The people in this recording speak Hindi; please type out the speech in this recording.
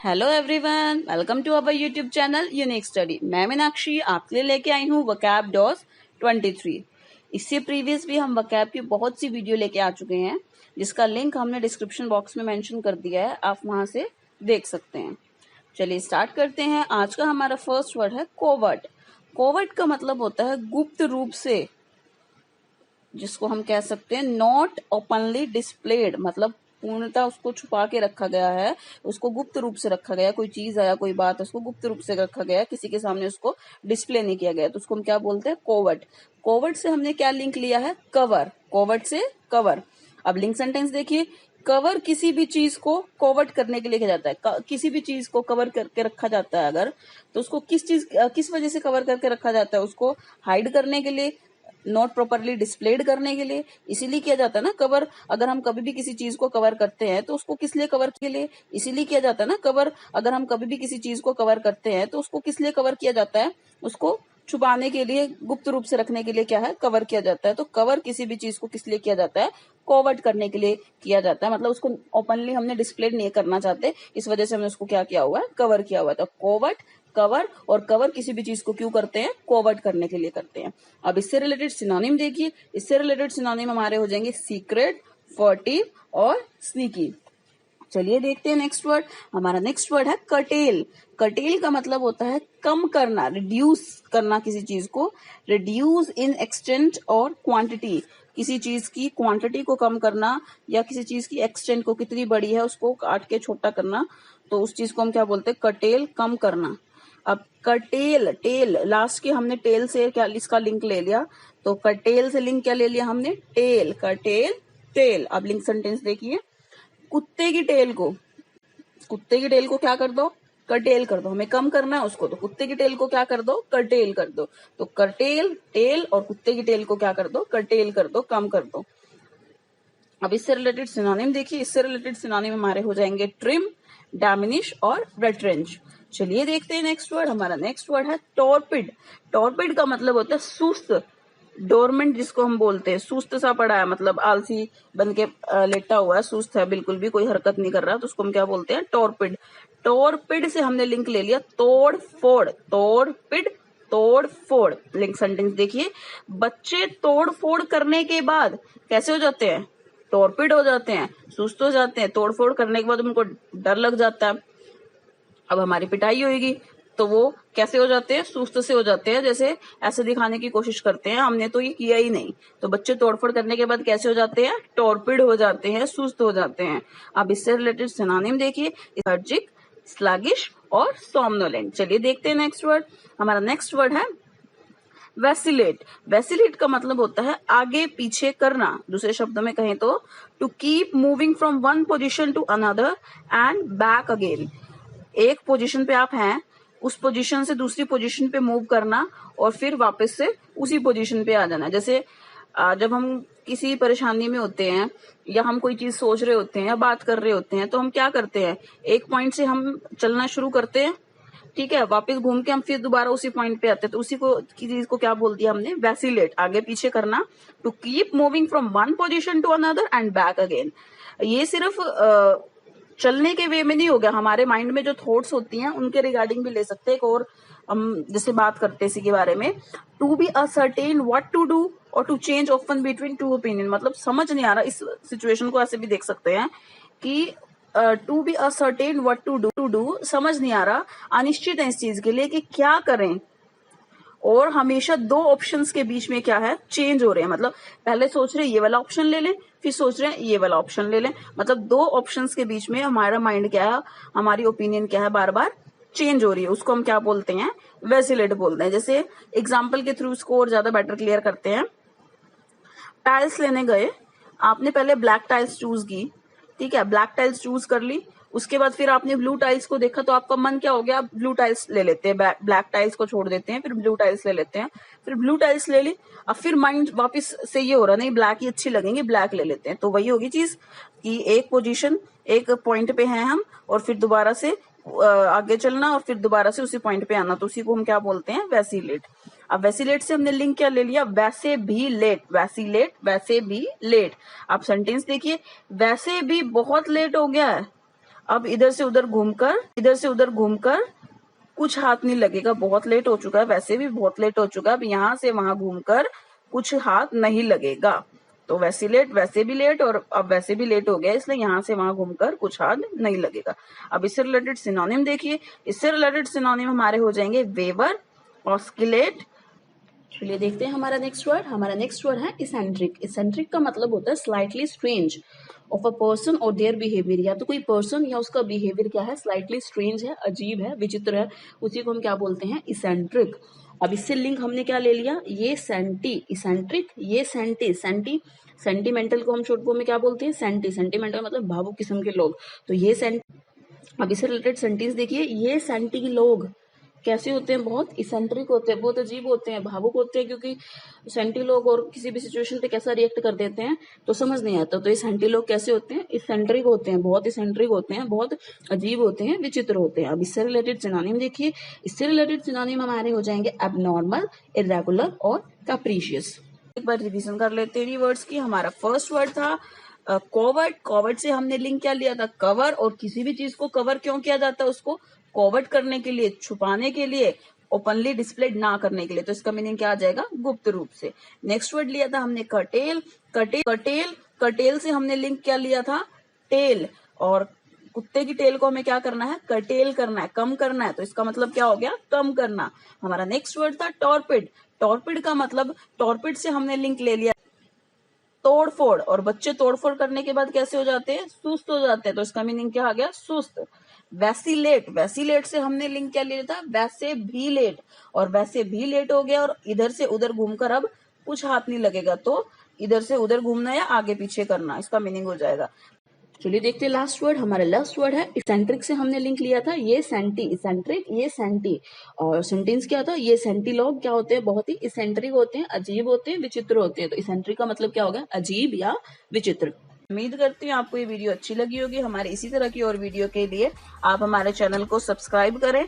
Hello everyone, welcome to our YouTube channel unique study. मैं मीनाक्षी आपके लिए लेके आई हूँ वोकैब डॉस 23। इससे प्रीवियस भी हम वोकैब की बहुत सी वीडियो लेके आ चुके हैं, जिसका लिंक हमने डिस्क्रिप्शन बॉक्स में मेंशन कर दिया है, आप वहां से देख सकते हैं। चलिए स्टार्ट करते हैं। आज का हमारा फर्स्ट वर्ड है कोवर्ट। कोवर्ट का मतलब होता है गुप्त रूप से, जिसको हम कह सकते हैं नॉट ओपनली डिस्प्लेड, मतलब पूर्णतः उसको छुपा के रखा गया है, उसको गुप्त रूप से रखा गया है। कोई चीज है या कोई बात है, उसको गुप्त रूप से रखा गया है, किसी के सामने उसको डिस्प्ले नहीं किया गया, तो उसको हम क्या बोलते हैं? कोवर्ट। कोवर्ट से हमने क्या लिंक लिया है? कवर। कोवर्ट से कवर। अब लिंक सेंटेंस देखिए। कवर किसी भी चीज को कवर्ट करने के लिए किया जाता है। किसी भी चीज को कवर करके रखा जाता है अगर, तो उसको किस वजह से कवर करके रखा जाता है? उसको हाइड करने के लिए, नॉट प्रॉपरली डिस्प्लेड करने के लिए, इसीलिए किया जाता है ना कवर। अगर हम कभी भी किसी चीज को कवर करते हैं तो उसको किस लिए कवर के लिए, इसीलिए किया जाता है ना कवर। अगर हम कभी भी किसी चीज को कवर करते हैं तो उसको किस लिए कवर किया जाता है? उसको छुपाने के लिए, गुप्त रूप से रखने के लिए क्या है? कवर किया जाता है। तो कवर किसी भी चीज को किस लिए किया जाता है? कवर्ट करने के लिए किया जाता है। मतलब उसको ओपनली हमने डिस्प्ले नहीं करना चाहते, इस वजह से हमने उसको क्या किया हुआ है? कवर किया हुआ है। तो कोवर्ट, कवर, और कवर किसी भी चीज को क्यों करते हैं? कोवर्ट करने के लिए करते हैं। अब इससे रिलेटेड सिनोनिम देखिए। इससे रिलेटेड सिनोनिम हमारे हो जाएंगे सीक्रेट, फर्टिव और स्नीकी। चलिए देखते हैं नेक्स्ट वर्ड। हमारा नेक्स्ट वर्ड है कटेल। कटेल का मतलब होता है कम करना, रिड्यूस करना किसी चीज को। रिड्यूस इन एक्सटेंट और क्वांटिटी, किसी चीज की क्वांटिटी को कम करना, या किसी चीज की एक्सटेंट को, कितनी बड़ी है उसको काट के छोटा करना, तो उस चीज को हम क्या बोलते हैं? कटेल, कम करना। अब कटेल, टेल, लास्ट की हमने टेल से क्या इसका लिंक ले लिया, तो कटेल से लिंक क्या ले लिया हमने? टेल, कटेल, टेल। अब लिंक सेंटेंस देखिए। कुत्ते की टेल को, कुत्ते की टेल को क्या कर दो? कटेल कर दो। हमें कम करना है उसको, तो कुत्ते की टेल को क्या कर दो? कटेल कर दो। तो कटेल, टेल, और कुत्ते की टेल को क्या कर दो? कटेल कर दो, कम कर दो। अब इससे रिलेटेड सिनोनिम देखिए। इससे रिलेटेड सिनोनिम हमारे हो जाएंगे ट्रिम, डैमिनिश और रेट्रेंच। चलिए देखते हैं नेक्स्ट वर्ड। हमारा नेक्स्ट वर्ड है टॉर्पिड। टॉर्पिड का मतलब होता है सुस्त, डोरमेंट जिसको हम बोलते हैं, सुस्त सा पड़ा है, मतलब आलसी बन के लेटा हुआ है, सुस्त है, बिल्कुल भी कोई हरकत नहीं कर रहा, तो उसको हम क्या बोलते हैं? टॉर्पिड। टॉर्पिड से हमने लिंक ले लिया तोड़ फोड़। टॉर्पिड, तोड़ फोड़। लिंक सेंटेंस देखिए। बच्चे तोड़ फोड़ करने के बाद कैसे हो जाते हैं? टॉर्पिड हो जाते हैं, सुस्त हो जाते हैं। तोड़फोड़ करने के बाद उनको डर लग जाता है, अब हमारी पिटाई होगी, तो वो कैसे हो जाते हैं? सुस्त से हो जाते हैं। जैसे ऐसे दिखाने की कोशिश करते हैं हमने तो ये किया ही नहीं, तो बच्चे तोड़फोड़ करने के बाद कैसे हो जाते हैं? टॉर्पिड हो जाते हैं, सुस्त हो जाते हैं। अब इससे रिलेटेड सिनोनिम देखिए। लेथार्जिक, स्लगिश और सोमनोलेंट। चलिए देखते हैं नेक्स्ट वर्ड। हमारा नेक्स्ट वर्ड है वैसिलेट। वैसिलेट का मतलब होता है आगे पीछे करना। दूसरे शब्दों में कहें तो to keep moving from one position to another and back again. एक पोजीशन पे आप हैं, उस पोजीशन से दूसरी पोजीशन पे मूव करना और फिर वापस से उसी पोजीशन पे आ जाना। जैसे जब हम किसी परेशानी में होते हैं, या हम कोई चीज सोच रहे होते हैं या बात कर रहे होते हैं, तो हम क्या करते हैं? एक पॉइंट से हम चलना शुरू करते हैं, ठीक है, वापस घूम के हम फिर दोबारा उसी पॉइंट पे आते हैं, तो उसी को की चीज को क्या बोल दिया हमने? वैसिलेट, आगे पीछे करना। To keep moving from one position to another and back again. ये सिर्फ चलने के वे में नहीं हो गया, हमारे माइंड में जो थॉट्स होती हैं उनके रिगार्डिंग भी ले सकते हैं। एक और हम जैसे बात करते हैं इसी के बारे में, to be ascertain what to do और to change often between two opinion. मतलब समझ नहीं आ रहा, इस सिचुएशन को ऐसे भी देख सकते हैं कि to be ascertain what to do, समझ नहीं आ रहा, अनिश्चित है इस चीज के लिए कि क्या करें, और हमेशा दो ऑप्शंस के बीच में क्या है? चेंज हो रहे हैं। मतलब पहले सोच रहे हैं ये वाला ऑप्शन ले लें, फिर सोच रहे हैं ये वाला ऑप्शन ले लें। मतलब दो ऑप्शंस के बीच में हमारा माइंड क्या है, हमारी ओपिनियन क्या है, बार बार चेंज हो रही है। उसको हम क्या बोलते हैं? वैसिलेट बोलते हैं। जैसे एग्जाम्पल के थ्रू इसको और ज्यादा बेटर क्लियर करते हैं। टाइल्स लेने गए, आपने पहले ब्लैक टाइल्स चूज की, ठीक है, ब्लैक टाइल्स चूज कर ली, उसके बाद फिर आपने ब्लू टाइल्स को देखा, तो आपका मन क्या हो गया? आप ब्लू टाइल्स ले लेते हैं, ब्लैक टाइल्स को छोड़ देते हैं, फिर ब्लू टाइल्स ले लेते हैं, फिर ब्लू टाइल्स ले ली। अब फिर माइंड वापस से ये हो रहा, नहीं ब्लैक ही अच्छी लगेंगी, ब्लैक ले लेते हैं। तो वही होगी चीज कि एक पोजीशन, एक पॉइंट पे हैं हम, और फिर दोबारा से आगे चलना, और फिर दोबारा से उसी पॉइंट पे आना, तो उसी को हम क्या बोलते हैं? वैसिलेट। अब वैसिलेट से हमने लिंक क्या ले लिया? वैसे भी लेट। वैसिलेट, वैसे भी लेट। अब सेंटेंस देखिए। वैसे भी बहुत लेट हो गया है, अब इधर से उधर घूमकर कुछ हाथ नहीं लगेगा। बहुत लेट हो चुका है, वैसे भी बहुत लेट हो चुका है। अब यहाँ से वहां घूमकर कुछ हाथ नहीं लगेगा। तो वैसे भी लेट और अब वैसे भी लेट हो गया, इसलिए यहाँ से वहां घूमकर कुछ हाथ नहीं लगेगा। अब इससे रिलेटेड सिनोनिम देखिए। इससे रिलेटेड सिनोनिम हमारे हो जाएंगे वेवर, ऑस्किलेट। चलिए देखते हैं हमारा नेक्स्ट वर्ड है इसेंट्रिक। इसेंट्रिक का मतलब होता है slightly strange of a person और देयर बिहेवियर। या तो कोई पर्सन या उसका बिहेवियर क्या है, स्लाइटली स्ट्रेंज है, अजीब है, विचित्र है, उसी को हम क्या बोलते हैं, इसेंट्रिक। अब इससे लिंक हमने क्या ले लिया, ये सेंटी, इसेंट्रिक, ये सेंटी, सेंटिमेंटल को हम शॉर्ट फॉर्म में क्या बोलते हैं, सेंटी। सेंटिमेंटल मतलब भावुक किस्म के लोग, तो ये सेंटी। अब इससे रिलेटेड सेंटेंस देखिए, ये सेंटी के लोग कैसे होते हैं, बहुत इसेंट्रिक होते हैं, बहुत अजीब होते हैं, भावुक होते हैं, क्योंकि सेंटी लोग और किसी भी सिचुएशन पे कैसा रिएक्ट कर देते हैं तो समझ नहीं आता। तो ये सेंटी लोग कैसे होते हैं, इसेंट्रिक होते हैं, बहुत इसेंट्रिक होते हैं, बहुत अजीब होते हैं, विचित्र होते हैं। अब इससे रिलेटेड सिनोनिम देखिए। इससे रिलेटेड सिनोनिम हमारे हो जाएंगे एबनॉर्मल, इरेगुलर और कैप्रीशियस। एक बार रिवीजन कर लेते हैं वर्ड्स की। हमारा फर्स्ट वर्ड था कॉवर्ड। कॉवर्ड से हमने लिंक क्या लिया था, कवर। और किसी भी चीज को कवर क्यों किया जाता है, उसको कॉवर्ड करने के लिए, छुपाने के लिए, ओपनली डिस्प्लेड ना करने के लिए। तो इसका मीनिंग क्या आ जाएगा, गुप्त रूप से। नेक्स्ट वर्ड लिया था हमने कर्टेल। कर्टेल से हमने लिंक क्या लिया था, टेल। और कुत्ते की टेल को हमें क्या करना है, कर्टेल करना है, कम करना है। तो इसका मतलब क्या हो गया, कम करना। हमारा नेक्स्ट वर्ड था टॉर्पिड। टॉर्पिड का मतलब, टॉर्पिड से हमने लिंक ले लिया तोड़फोड़। और बच्चे तोड़फोड़ करने के बाद कैसे हो जाते हैं, सुस्त हो जाते हैं। तो इसका मीनिंग क्या आ गया, सुस्त। वैसीलेट, वैसीलेट से हमने लिंक क्या लिया था, वैसे भी लेट। और वैसे भी लेट हो गया और इधर से उधर घूमकर अब कुछ हाथ नहीं लगेगा। तो इधर से उधर घूमना या आगे पीछे करना, इसका मीनिंग हो जाएगा। चलिए देखते हैं लास्ट वर्ड। हमारा लास्ट वर्ड है इसेंट्रिक से हमने लिंक लिया था, ये सेंटी, इसेंट्रिक, ये सेंटी। और सेंटेंस क्या था, ये सेंटी लोग क्या होते हैं, बहुत ही इसेंट्रिक होते हैं, अजीब होते हैं, विचित्र होते हैं। तो इसेंट्रिक का मतलब क्या होगा, अजीब या विचित्र। उम्मीद करती हूँ आपको ये वीडियो अच्छी लगी होगी। हमारे इसी तरह की और वीडियो के लिए आप हमारे चैनल को सब्सक्राइब करें।